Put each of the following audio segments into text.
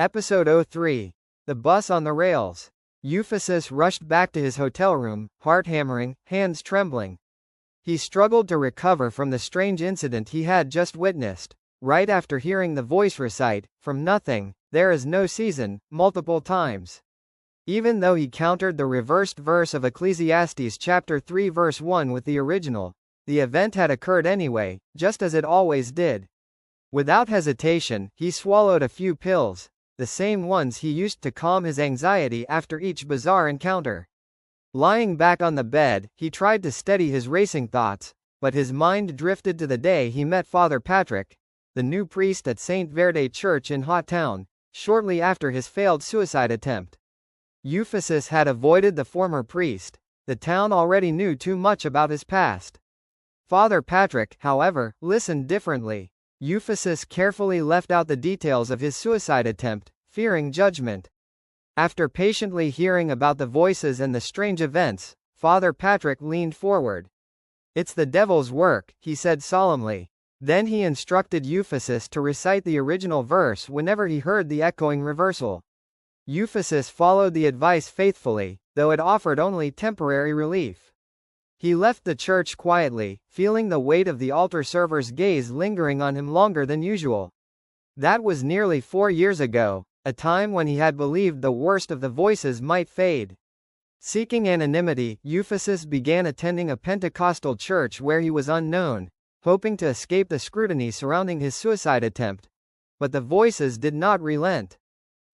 Episode 03. The Bus on the Rails. Euphesus rushed back to his hotel room, heart hammering, hands trembling. He struggled to recover from the strange incident he had just witnessed, right after hearing the voice recite, "From nothing, there is no season," multiple times. Even though he countered the reversed verse of Ecclesiastes chapter 3 verse 1 with the original, the event had occurred anyway, just as it always did. Without hesitation, he swallowed a few pills, the same ones he used to calm his anxiety after each bizarre encounter. Lying back on the bed, he tried to steady his racing thoughts, but his mind drifted to the day he met Father Patrick, the new priest at St. Verde Church in Hot Town, shortly after his failed suicide attempt. Euphesus had avoided the former priest. The town already knew too much about his past. Father Patrick, however, listened differently. Euphesus carefully left out the details of his suicide attempt, fearing judgment. After patiently hearing about the voices and the strange events, Father Patrick leaned forward. "It's the devil's work," he said solemnly. Then he instructed Euphesus to recite the original verse whenever he heard the echoing reversal. Euphesus followed the advice faithfully, though it offered only temporary relief. He left the church quietly, feeling the weight of the altar server's gaze lingering on him longer than usual. That was nearly 4 years ago, a time when he had believed the worst of the voices might fade. Seeking anonymity, Euphesus began attending a Pentecostal church where he was unknown, hoping to escape the scrutiny surrounding his suicide attempt. But the voices did not relent.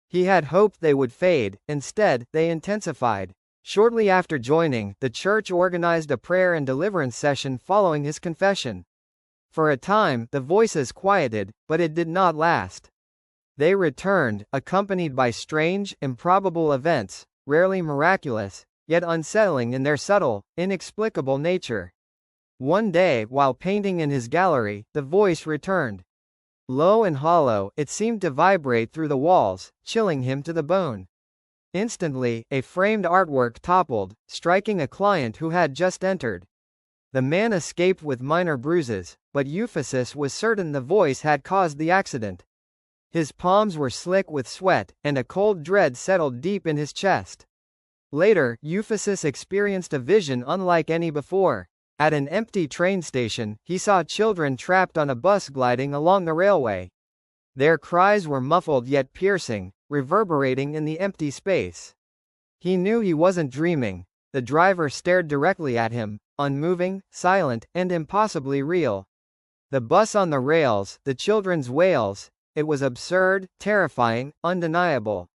He had hoped they would fade, instead, they intensified. Shortly after joining, the church organized a prayer and deliverance session following his confession. For a time, the voices quieted, but it did not last. They returned, accompanied by strange, improbable events, rarely miraculous, yet unsettling in their subtle, inexplicable nature. One day, while painting in his gallery, the voice returned. Low and hollow, it seemed to vibrate through the walls, chilling him to the bone. Instantly, a framed artwork toppled, striking a client who had just entered. The man escaped with minor bruises, but Euphesus was certain the voice had caused the accident. His palms were slick with sweat, and a cold dread settled deep in his chest. Later, Euphesus experienced a vision unlike any before. At an empty train station, he saw children trapped on a bus gliding along the railway. Their cries were muffled yet piercing, reverberating in the empty space. He knew he wasn't dreaming. The driver stared directly at him, unmoving, silent, and impossibly real. The bus on the rails, the children's wails, it was absurd, terrifying, undeniable.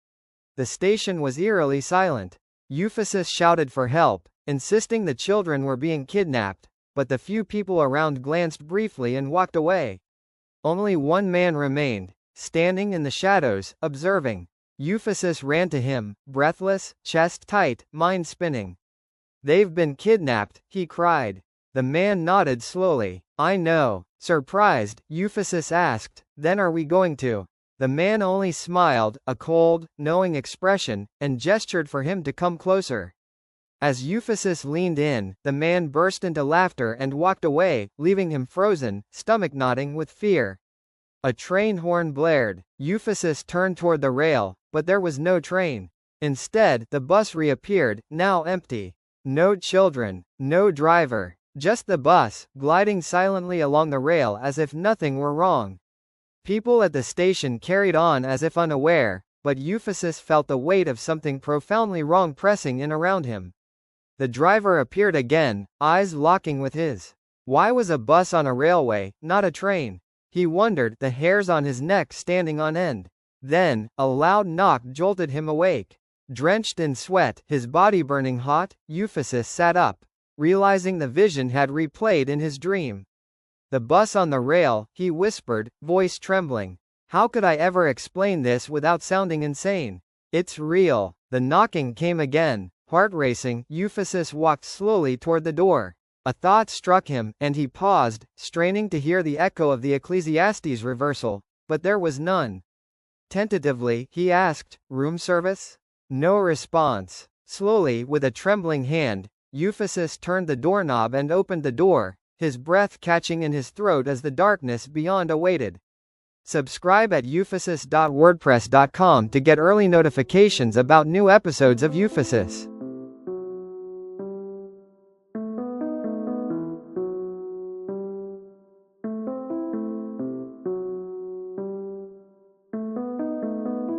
The station was eerily silent. Euphesus shouted for help, insisting the children were being kidnapped, but the few people around glanced briefly and walked away. Only one man remained, standing in the shadows, observing. Euphesus ran to him, breathless, chest tight, mind spinning. "They've been kidnapped," he cried. The man nodded slowly. "I know." Surprised, Euphesus asked, "Then are we going to?" The man only smiled, a cold, knowing expression, and gestured for him to come closer. As Euphesus leaned in, the man burst into laughter and walked away, leaving him frozen, stomach-knotting with fear. A train horn blared. Euphesus turned toward the rail, but there was no train. Instead, the bus reappeared, now empty. No children, no driver, just the bus, gliding silently along the rail as if nothing were wrong. People at the station carried on as if unaware, but Euphesus felt the weight of something profoundly wrong pressing in around him. The driver appeared again, eyes locking with his. Why was a bus on a railway, not a train? He wondered, the hairs on his neck standing on end. Then, a loud knock jolted him awake. Drenched in sweat, his body burning hot, Euphesus sat up, realizing the vision had replayed in his dream. "The bus on the rail," he whispered, voice trembling. "How could I ever explain this without sounding insane? It's real." The knocking came again. Heart racing, Euphesus walked slowly toward the door. A thought struck him, and he paused, straining to hear the echo of the Ecclesiastes reversal, but there was none. Tentatively, he asked, "Room service?" No response. Slowly, with a trembling hand, Euphesus turned the doorknob and opened the door, his breath catching in his throat as the darkness beyond awaited. Subscribe at euphesus.wordpress.com to get early notifications about new episodes of Euphesus.